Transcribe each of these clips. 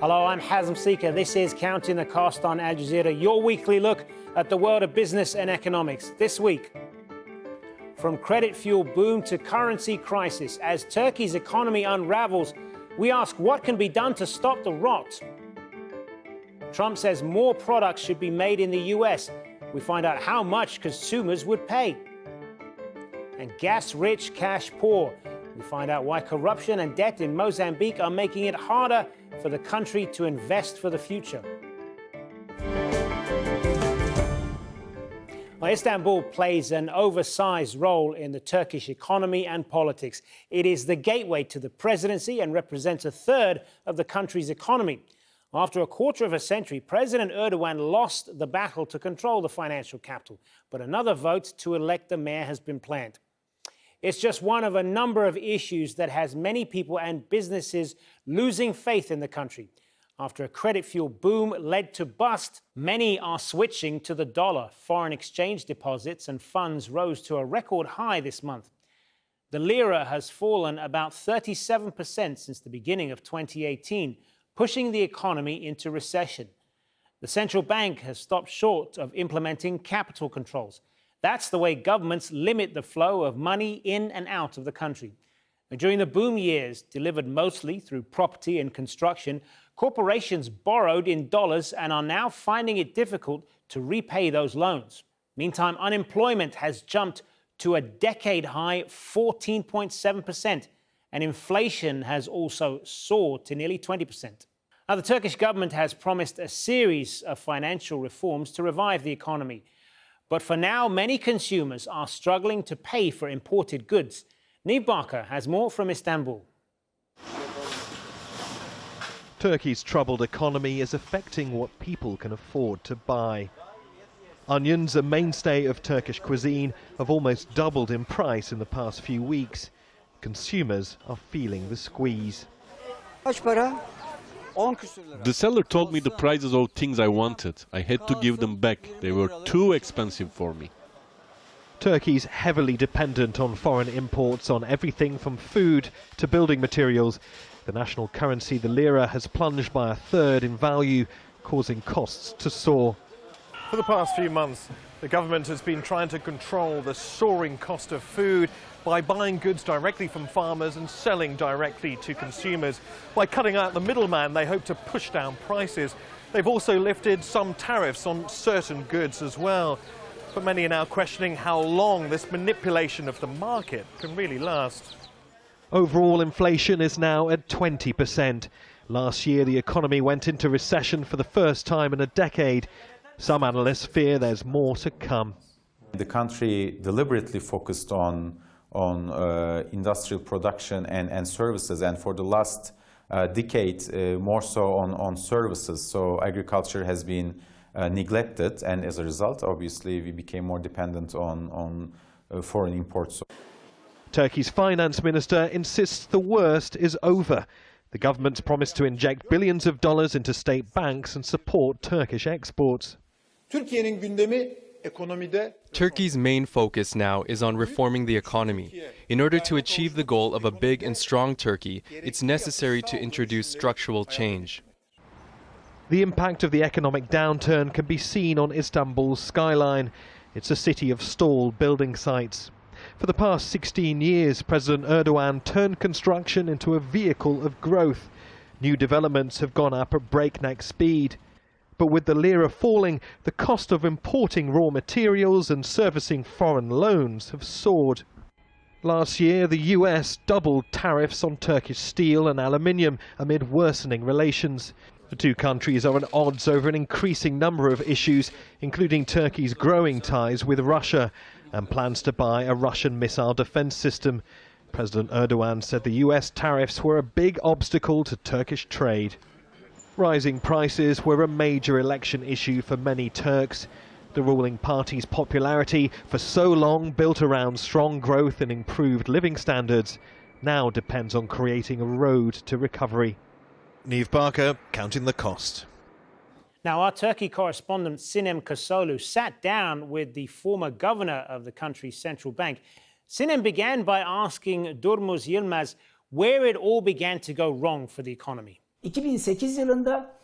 Hello, I'm Hazem Seeker. This is Counting the Cost on Al Jazeera, your weekly look at the world of business and economics. This week, from credit fuel boom to currency crisis, as Turkey's economy unravels, we ask what can be done to stop the rot. Trump says more products should be made in the US. We find out how much consumers would pay. And gas rich, cash poor. We find out why corruption and debt in Mozambique are making it harder for the country to invest for the future. Well, Istanbul plays an oversized role in the Turkish economy and politics. It is the gateway to the presidency and represents a third of the country's economy. After a quarter of a century, President Erdogan lost the battle to control the financial capital, but another vote to elect the mayor has been planned. It's just one of a number of issues that has many people and businesses losing faith in the country. After a credit fuel boom led to bust, many are switching to the dollar. Foreign exchange deposits and funds rose to a record high this month. The lira has fallen about 37% since the beginning of 2018, pushing the economy into recession. The central bank has stopped short of implementing capital controls. That's the way governments limit the flow of money in and out of the country. During the boom years, delivered mostly through property and construction, corporations borrowed in dollars and are now finding it difficult to repay those loans. Meantime, unemployment has jumped to a decade-high 14.7%, and inflation has also soared to nearly 20%. Now, the Turkish government has promised a series of financial reforms to revive the economy. But for now, many consumers are struggling to pay for imported goods. Neve Barker has more from Istanbul. Turkey's troubled economy is affecting what people can afford to buy. Onions, a mainstay of Turkish cuisine, have almost doubled in price in the past few weeks. Consumers are feeling the squeeze. The seller told me the prices of things I wanted. I had to give them back. They were too expensive for me. Turkey's heavily dependent on foreign imports on everything from food to building materials. The national currency, the lira, has plunged by a third in value, causing costs to soar. For the past few months, the government has been trying to control the soaring cost of food by buying goods directly from farmers and selling directly to consumers. By cutting out the middleman, they hope to push down prices. They've also lifted some tariffs on certain goods as well. But many are now questioning how long this manipulation of the market can really last. Overall inflation is now at 20%. Last year, the economy went into recession for the first time in a decade. Some analysts fear there's more to come. The country deliberately focused on industrial production and services, and for the last decade more so on services. So agriculture has been neglected, and as a result, obviously, we became more dependent on foreign imports. Turkey's finance minister insists the worst is over. The government's promised to inject billions of dollars into state banks and support Turkish exports. Turkey's main focus now is on reforming the economy. In order to achieve the goal of a big and strong Turkey, it's necessary to introduce structural change. The impact of the economic downturn can be seen on Istanbul's skyline. It's a city of stalled building sites. For the past 16 years, President Erdogan turned construction into a vehicle of growth. New developments have gone up at breakneck speed. But with the lira falling, the cost of importing raw materials and servicing foreign loans have soared. Last year, the US doubled tariffs on Turkish steel and aluminium amid worsening relations. The two countries are at odds over an increasing number of issues, including Turkey's growing ties with Russia and plans to buy a Russian missile defense system. President Erdogan said the US tariffs were a big obstacle to Turkish trade. Rising prices were a major election issue for many Turks. The ruling party's popularity, for so long built around strong growth and improved living standards, now depends on creating a road to recovery. Neve Barker, Counting the Cost. Now, our Turkey correspondent Sinem Kasolu sat down with the former governor of the country's central bank. Sinem began by asking Durmuz Yilmaz where it all began to go wrong for the economy. 2008 yılında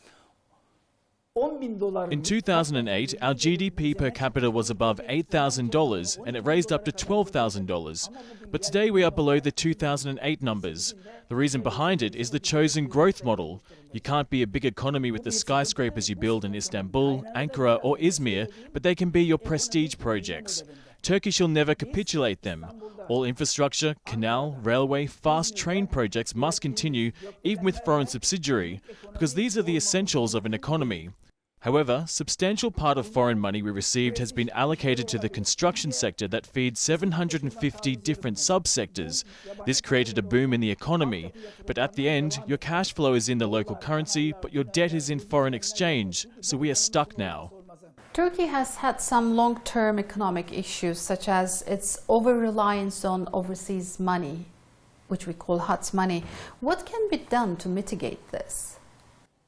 In 2008, our GDP per capita was above $8,000 and it raised up to $12,000. But today we are below the 2008 numbers. The reason behind it is the chosen growth model. You can't be a big economy with the skyscrapers you build in Istanbul, Ankara or Izmir, but they can be your prestige projects. Turkish will never capitulate them. All infrastructure, canal, railway, fast train projects must continue, even with foreign subsidiary, because these are the essentials of an economy. However, substantial part of foreign money we received has been allocated to the construction sector that feeds 750 different subsectors. This created a boom in the economy, but at the end, your cash flow is in the local currency, but your debt is in foreign exchange, so we are stuck now. Turkey has had some long-term economic issues, such as its over-reliance on overseas money, which we call hot money. What can be done to mitigate this?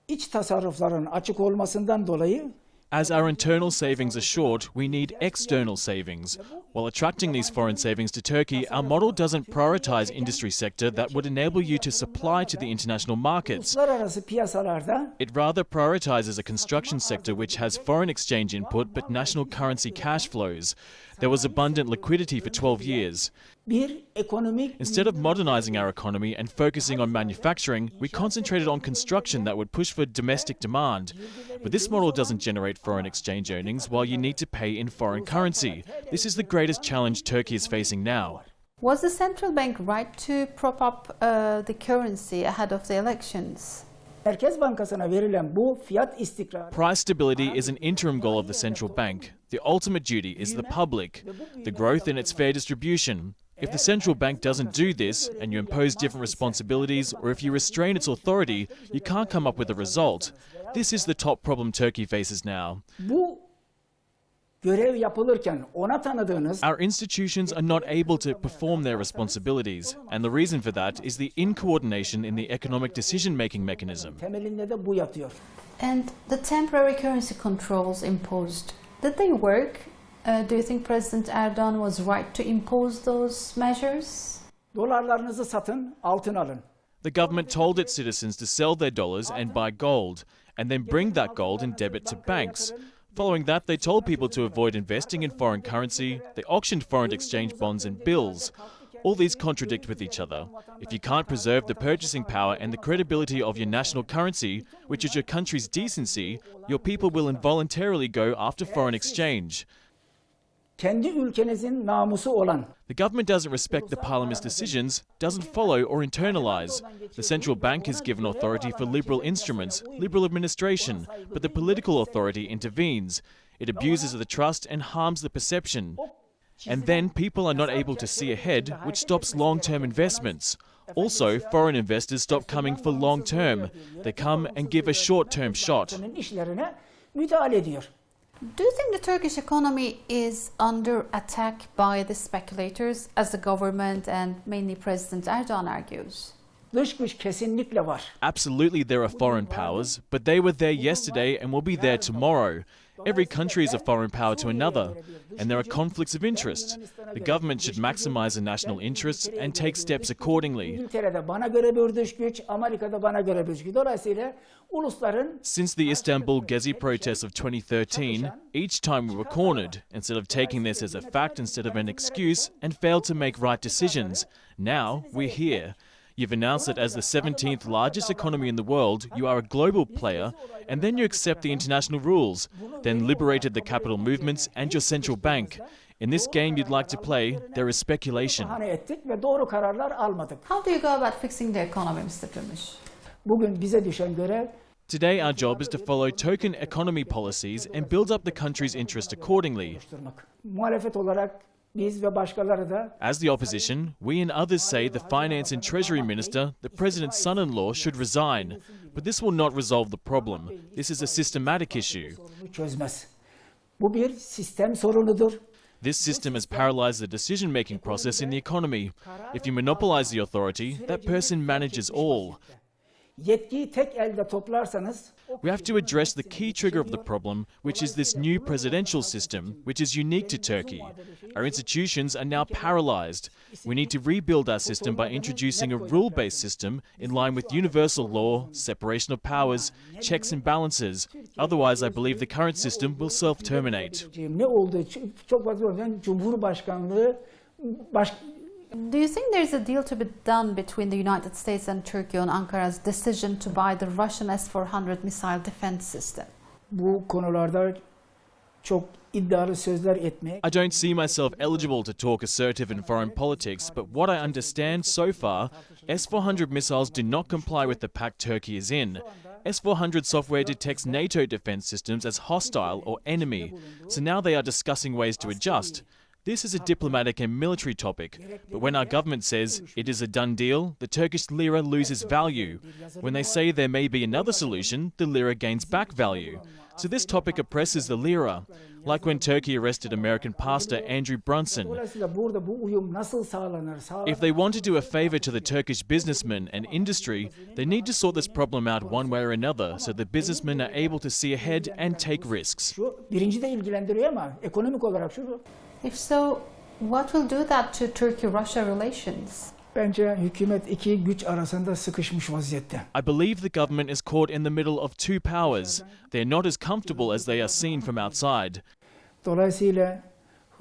İç tasarrufların açık olmasından dolayı As our internal savings are short, we need external savings. While attracting these foreign savings to Turkey, our model doesn't prioritize industry sector that would enable you to supply to the international markets. uluslararası piyasalarda It rather prioritizes a construction sector which has foreign exchange input but national currency cash flows. There was abundant liquidity for 12 years. bir ekonomik Instead of modernizing our economy and focusing on manufacturing, we concentrated on construction that would push for domestic demand. But this model doesn't generate foreign exchange earnings while you need to pay in foreign currency. This is the greatest challenge Turkey is facing now. Was the central bank right to prop up the currency ahead of the elections? Merkez Bankası'na verilen bu fiyat istikrarı Price stability is an interim goal of the central bank. The ultimate duty is the public, the growth in its fair distribution. If the central bank doesn't do this, and you impose different responsibilities, or if you restrain its authority, you can't come up with a result. This is the top problem Turkey faces now. bu görev yapılırken ona tanıdığınız Our institutions are not able to perform their responsibilities, and the reason for that is the incoordination in the economic decision-making mechanism. temelinde de bu yatıyor. And the temporary currency controls imposed, did they work? Do you think President Erdogan was right to impose those measures? Dolarlarınızı satın, altın alın. The government told its citizens to sell their dollars and buy gold, and then bring that gold and debit to banks. Following that, they told people to avoid investing in foreign currency. They auctioned foreign exchange bonds and bills. All these contradict with each other. If you can't preserve the purchasing power and the credibility of your national currency, which is your country's decency, your people will involuntarily go after foreign exchange. Kendi ülkenizin namusu olan The government doesn't respect the parliament's decisions, doesn't follow or internalize. The central bank is given authority for liberal instruments, liberal administration, but the political authority intervenes. It abuses the trust and harms the perception. And then people are not able to see ahead, which stops long-term investments. Also, foreign investors stop coming for long-term. They come and give a short-term shot. işlerine müdahale ediyor. Do you think the Turkish economy is under attack by the speculators, as the government and mainly President Erdogan argues? Dış güç kesinlikle var. Absolutely there are foreign powers, but they were there yesterday and will be there tomorrow. Every country is a foreign power to another, and there are conflicts of interest. The government should maximize the national interests and take steps accordingly. İngiltere'de bana göre bir dış güç, Amerika'da bana göre bir dış güç. Dolayısıyla ulusların Since the Istanbul Gezi protests of 2013, each time we were cornered, instead of taking this as a fact instead of an excuse, and failed to make right decisions. Now we're here. You've announced that as the 17th largest economy in the world, you are a global player, and then you accept the international rules, then liberated the capital movements and your central bank. In this game you'd like to play, there is speculation. bahane ettik ve doğru kararlar almadık. How do you go about fixing the economy, Mr. Gümüş? Bugün bize düşen görev Today our job is to follow token economy policies and build up the country's interest accordingly. oluşturmak. Muhalefet olarak biz ve başkaları da As the opposition, we and others say the Finance and Treasury Minister, the President's son-in-law, should resign. But this will not resolve the problem. This is a systematic issue. sorunu çözmez. Bu bir sistem sorunudur. This system has paralyzed the decision-making process in the economy. If you monopolize the authority, that person manages all. Yetkiyi tek elde toplarsanız We have to address the key trigger of the problem, which is this new presidential system, which is unique to Turkey. Our institutions are now paralyzed. We need to rebuild our system by introducing a rule-based system in line with universal law, separation of powers, checks and balances. Otherwise, I believe the current system will self-terminate. ne olduğu çok fazla olmayan Cumhurbaşkanlığı Do you think there's a deal to be done between the United States and Turkey on Ankara's decision to buy the Russian S-400 missile defense system? bu konularda çok iddialı sözler etmeye I don't see myself eligible to talk assertive in foreign politics, but what I understand so far, S-400 missiles do not comply with the pact Turkey is in. S-400 software detects NATO defense systems as hostile or enemy, so now they are discussing ways to adjust. This is a diplomatic and military topic, but when our government says it is a done deal, the Turkish lira loses value. When they say there may be another solution, the lira gains back value. So this topic oppresses the lira, like when Turkey arrested American pastor Andrew Brunson. Dolayısıyla burada bu uyum nasıl sağlanır? If they want to do a favor to the Turkish businessmen and industry, they need to sort this problem out one way or another so the businessmen are able to see ahead and take risks. Şu birinci de ilgilendiriyor ama ekonomik olarak şu. If so, what will do that to Turkey-Russia relations? Bence hükümet iki güç arasında sıkışmış vaziyette. I believe the government is caught in the middle of two powers. They are not as comfortable as they are seen from outside. Dolayısıyla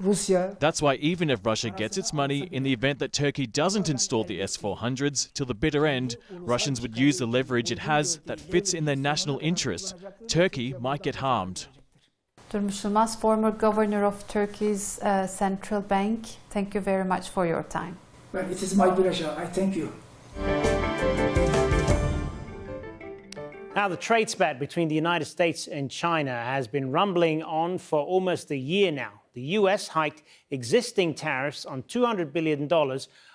Rusya That's why even if Russia gets its money, in the event that Turkey doesn't install the S-400s, till the bitter end, Russians would use the leverage it has that fits in their national interest. Turkey might get harmed. Durmuş Yılmaz, former governor of Turkey's central bank, thank you very much for your time. Well, it is my pleasure. I thank you. Now, the trade spat between the United States and China has been rumbling on for almost a year now. The US hiked existing tariffs on $200 billion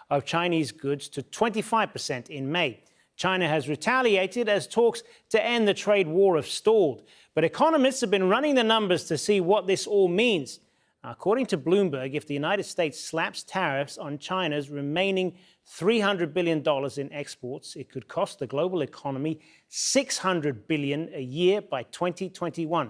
of Chinese goods to 25% in May. China has retaliated as talks to end the trade war have stalled. But economists have been running the numbers to see what this all means. According to Bloomberg, if the United States slaps tariffs on China's remaining $300 billion in exports, it could cost the global economy $600 billion a year by 2021.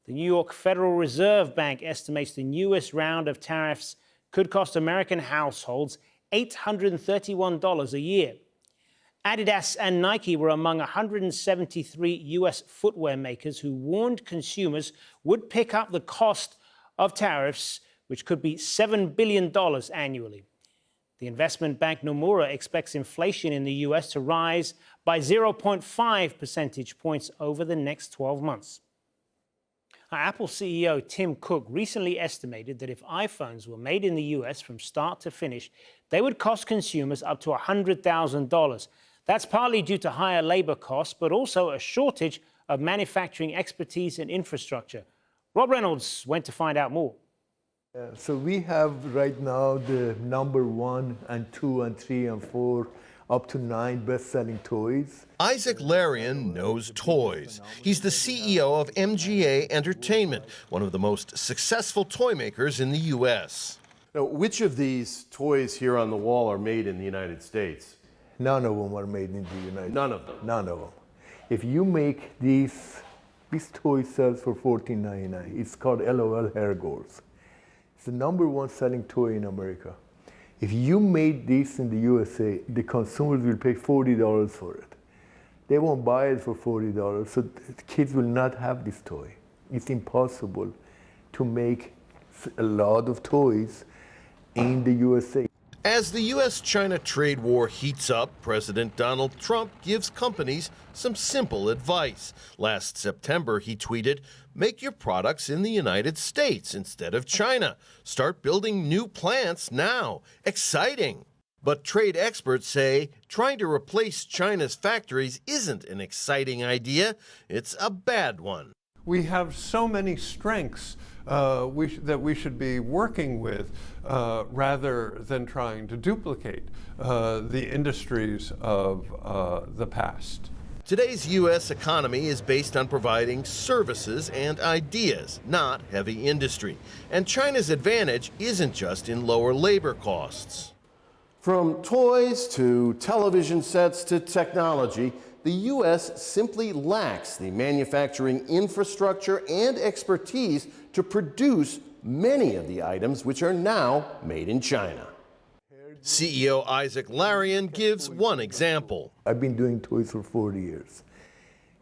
The New York Federal Reserve Bank estimates the newest round of tariffs could cost American households $831 a year. Adidas and Nike were among 173 US footwear makers who warned consumers would pick up the cost of tariffs, which could be $7 billion annually. The investment bank Nomura expects inflation in the US to rise by 0.5 percentage points over the next 12 months. Apple CEO Tim Cook recently estimated that if iPhones were made in the US from start to finish, they would cost consumers up to $100,000. That's partly due to higher labor costs, but also a shortage of manufacturing expertise and infrastructure. Rob Reynolds went to find out more. So we have right now the number 1 and 2 and 3 and 4 up to 9 best-selling toys. Isaac Larian knows toys. He's the CEO of MGA Entertainment, one of the most successful toy makers in the U.S. Now, which of these toys here on the wall are made in the United States? None of them are made in the United States. None of them? None of them. If you make this toy sells for $14.99. It's called LOL Hair Goals. It's the number 1 selling toy in America. If you made this in the USA, the consumers will pay $40 for it. They won't buy it for $40, so the kids will not have this toy. It's impossible to make a lot of toys in the USA. As the U.S.-China trade war heats up, President Donald Trump gives companies some simple advice. Last September, he tweeted, "Make your products in the United States instead of China. Start building new plants now. Exciting." But trade experts say trying to replace China's factories isn't an exciting idea. It's a bad one. We have so many strengths that we should be working with rather than trying to duplicate the industries of the past. Today's U.S. economy is based on providing services and ideas, not heavy industry. And China's advantage isn't just in lower labor costs. From toys to television sets to technology, the U.S. simply lacks the manufacturing infrastructure and expertise to produce many of the items which are now made in China. CEO Isaac Larian gives one example. I've been doing toys for 40 years.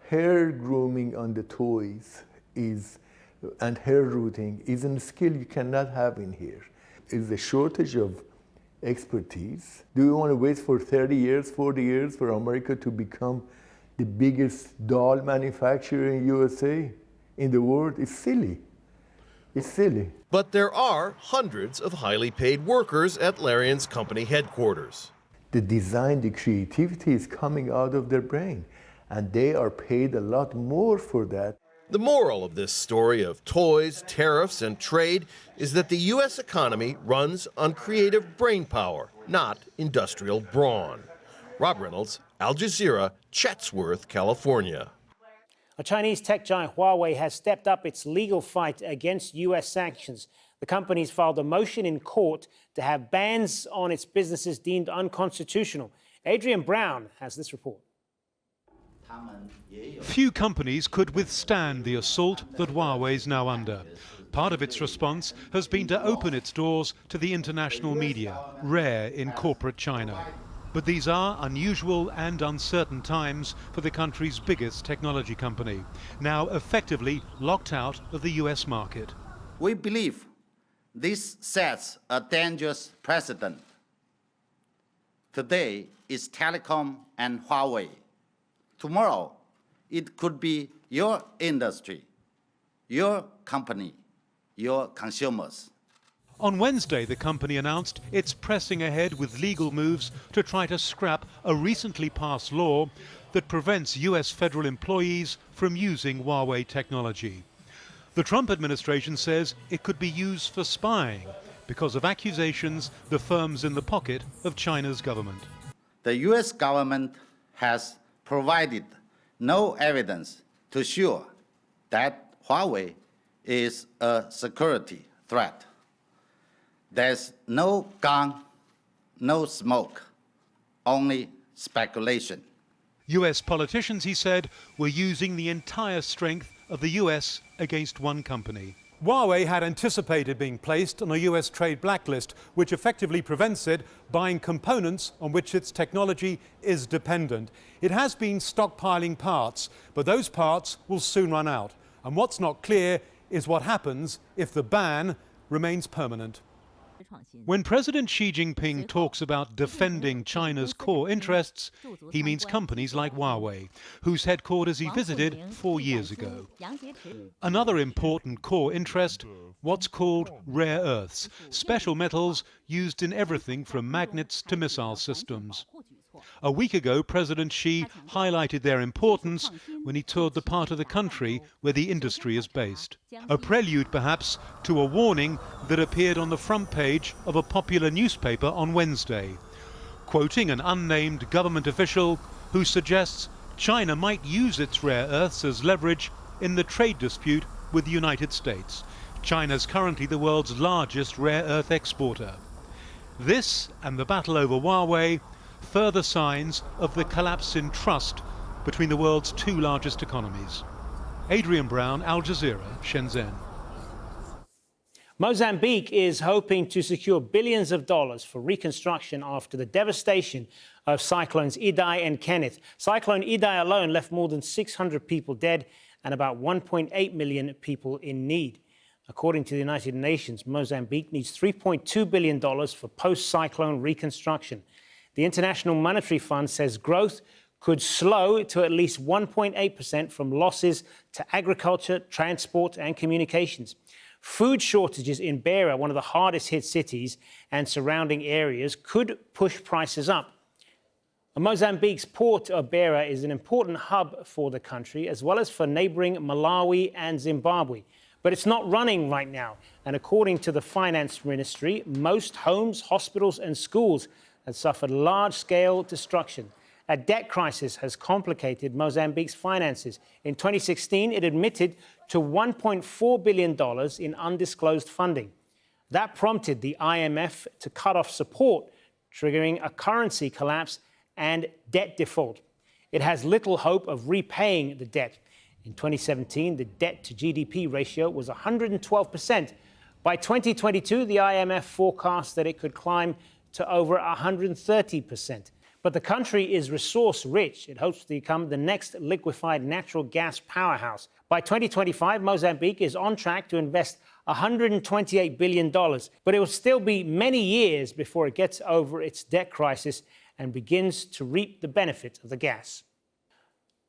Hair grooming on the toys and hair rooting is a skill you cannot have in here. It's a shortage of expertise. Do we want to wait for 30 years, 40 years for America to become the biggest doll manufacturer in USA, in the world? It's silly. It's silly. But there are hundreds of highly paid workers at Larian's company headquarters. The design, the creativity is coming out of their brain, and they are paid a lot more for that. The moral of this story of toys, tariffs, and trade is that the U.S. economy runs on creative brainpower, not industrial brawn. Rob Reynolds, Al Jazeera, Chatsworth, California. A Chinese tech giant Huawei has stepped up its legal fight against U.S. sanctions. The company's filed a motion in court to have bans on its businesses deemed unconstitutional. Adrian Brown has this report. Few companies could withstand the assault that Huawei is now under. Part of its response has been to open its doors to the international media, rare in corporate China. But these are unusual and uncertain times for the country's biggest technology company, now effectively locked out of the US market. We believe this sets a dangerous precedent. Today is telecom and Huawei. Tomorrow, it could be your industry, your company, your consumers. On Wednesday, the company announced it's pressing ahead with legal moves to try to scrap a recently passed law that prevents US federal employees from using Huawei technology. The Trump administration says it could be used for spying because of accusations the firm's in the pocket of China's government. The US government has provided no evidence to show that Huawei is a security threat. There's no gun, no smoke, only speculation. US politicians, he said, were using the entire strength of the US against one company. Huawei had anticipated being placed on a US trade blacklist, which effectively prevents it buying components on which its technology is dependent. It has been stockpiling parts, but those parts will soon run out. And what's not clear is what happens if the ban remains permanent. When President Xi Jinping talks about defending China's core interests, he means companies like Huawei, whose headquarters he visited 4 years ago. Another important core interest, what's called rare earths, special metals used in everything from magnets to missile systems. A week ago, President Xi highlighted their importance when he toured the part of the country where the industry is based. A prelude, perhaps, to a warning that appeared on the front page of a popular newspaper on Wednesday, quoting an unnamed government official who suggests China might use its rare earths as leverage in the trade dispute with the United States. China's currently the world's largest rare earth exporter. This and the battle over Huawei further signs of the collapse in trust between the world's two largest economies. Adrian Brown, Al Jazeera, Shenzhen. Mozambique is hoping to secure billions of dollars for reconstruction after the devastation of cyclones Idai and Kenneth. Cyclone Idai alone left more than 600 people dead and about 1.8 million people in need. According to the United Nations, Mozambique needs $3.2 billion for post-cyclone reconstruction. The International Monetary Fund says growth could slow to at least 1.8% from losses to agriculture, transport and communications. Food shortages in Beira, one of the hardest hit cities, and surrounding areas could push prices up. Mozambique's port of Beira is an important hub for the country, as well as for neighboring Malawi and Zimbabwe. But it's not running right now. And according to the Finance Ministry, most homes, hospitals and schools have suffered large-scale destruction. A debt crisis has complicated Mozambique's finances. In 2016, it admitted to $1.4 billion in undisclosed funding. That prompted the IMF to cut off support, triggering a currency collapse and debt default. it has little hope of repaying the debt. In 2017, the debt to GDP ratio was 112%. By 2022, the IMF forecast that it could climb to over 130%. But the country is resource rich. It hopes to become the next liquefied natural gas powerhouse. By 2025, Mozambique is on track to invest $128 billion. But it will still be many years before it gets over its debt crisis and begins to reap the benefit of the gas.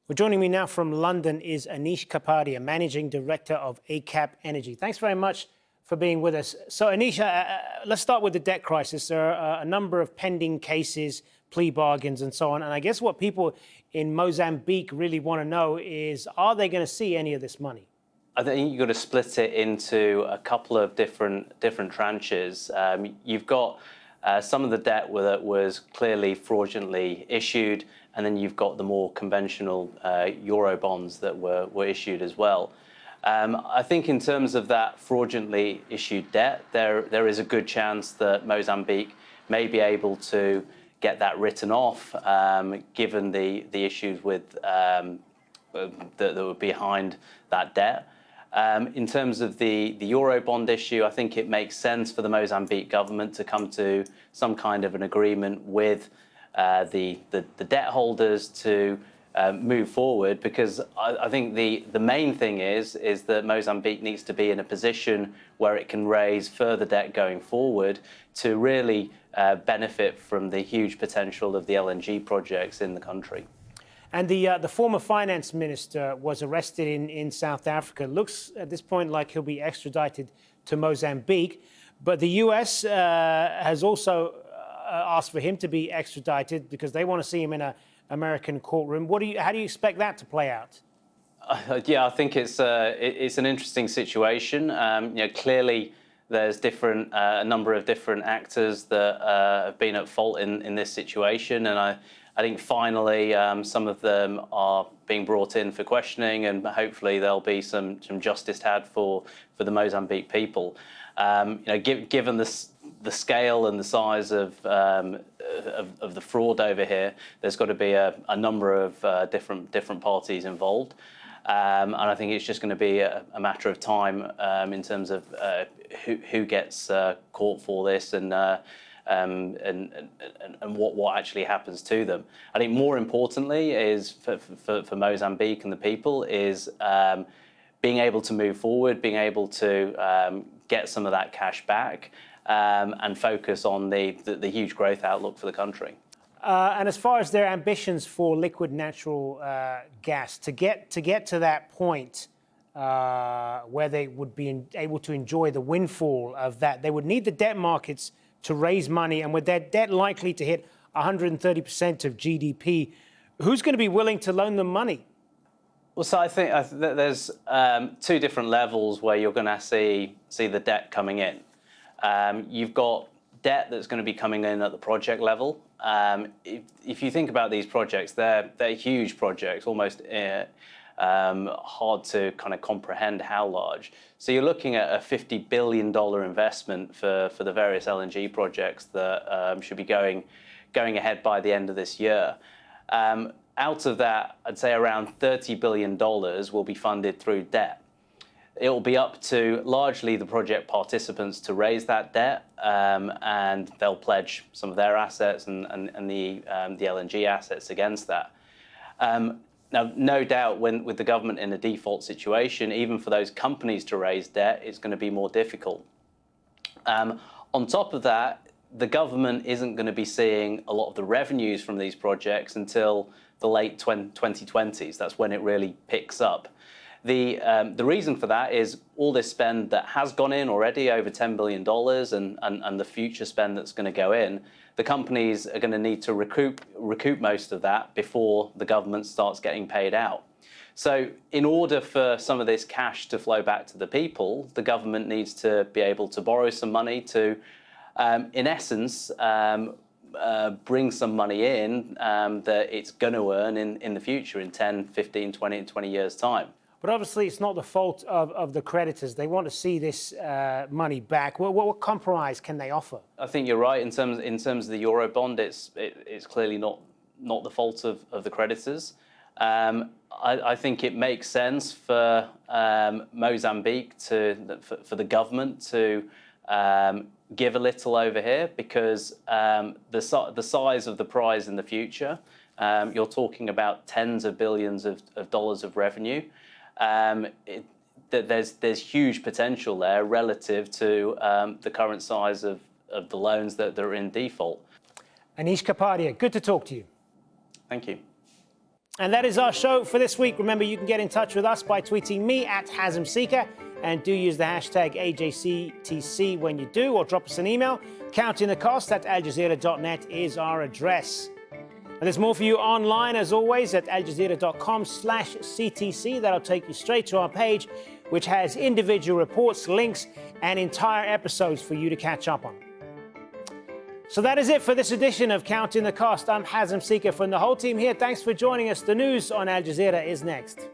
Well, joining me now from London is Anish Kapadia, Managing Director of ACAP Energy. Thanks very much for being with us. So, Anish, let's start with the debt crisis. There are a number of pending cases, plea bargains and so on. And I guess what people in Mozambique really want to know is, are they going to see any of this money? I think you've got to split it into a couple of different tranches. You've got some of the debt that was clearly fraudulently issued, and then you've got the more conventional euro bonds that were issued as well. I think in terms of that fraudulently issued debt, there is a good chance that Mozambique may be able to get that written off, given the issues with that were behind that debt. In terms of the euro bond issue, I think it makes sense for the Mozambique government to come to some kind of an agreement with the debt holders to move forward, because I think the main thing is that Mozambique needs to be in a position where it can raise further debt going forward to really benefit from the huge potential of the LNG projects in the country. And the former finance minister was arrested in South Africa. Looks at this point like he'll be extradited to Mozambique. But the US has also asked for him to be extradited because they want to see him in an American courtroom. How do you expect that to play out? Yeah, I think it's an interesting situation. Clearly there's a number of different actors that have been at fault in this situation, and I think finally some of them are being brought in for questioning, and hopefully there'll be some justice had for the Mozambique people. Given the scale and the size of the fraud over here, there's got to be a number of different parties involved, and I think it's just going to be a matter of time in terms of who gets caught for this and what actually happens to them. I think more importantly is for Mozambique and the people is being able to move forward, being able to get some of that cash back, and focus on the huge growth outlook for the country. And as far as their ambitions for liquid natural gas, to get to that point where they would be able to enjoy the windfall of that, they would need the debt markets to raise money, and with their debt likely to hit 130% of GDP, who's going to be willing to loan them money? Well, so I think there's two different levels where you're going to see the debt coming in. You've got debt that's going to be coming in at the project level. If you think about these projects, they're huge projects, almost hard to kind of comprehend how large. So you're looking at a $50 billion investment for the various LNG projects that should be going ahead by the end of this year. Out of that, I'd say around $30 billion will be funded through debt. It will be up to largely the project participants to raise that debt, and they'll pledge some of their assets and the LNG assets against that. Now, no doubt, with the government in a default situation, even for those companies to raise debt, it's going to be more difficult. On top of that, the government isn't going to be seeing a lot of the revenues from these projects until the late 2020s. That's when it really picks up. The reason for that is all this spend that has gone in already, over $10 billion, and the future spend that's going to go in, the companies are going to need to recoup most of that before the government starts getting paid out. So in order for some of this cash to flow back to the people, the government needs to be able to borrow some money to, in essence, bring some money in that it's going to earn in the future in 10, 15, 20 years' time. But obviously, it's not the fault of the creditors. They want to see this money back. What compromise can they offer? I think you're right in terms of the euro bond. It's clearly not not the fault of the creditors. I think it makes sense for Mozambique for the government to give a little over here, because the size of the prize in the future, you're talking about tens of billions of dollars of revenue. There's huge potential there relative to the current size of the loans that are in default. Anish Kapadia, good to talk to you. Thank you. And that is our show for this week. Remember, you can get in touch with us by tweeting me at Hazem Seeker, and do use the hashtag AJCTC when you do, or drop us an email. Counting the cost at aljazeera.net is our address. And there's more for you online, as always, at aljazeera.com/CTC. That'll take you straight to our page, which has individual reports, links, and entire episodes for you to catch up on. So that is it for this edition of Counting the Cost. I'm Hazem Seeker from the whole team here. Thanks for joining us. The news on Al Jazeera is next.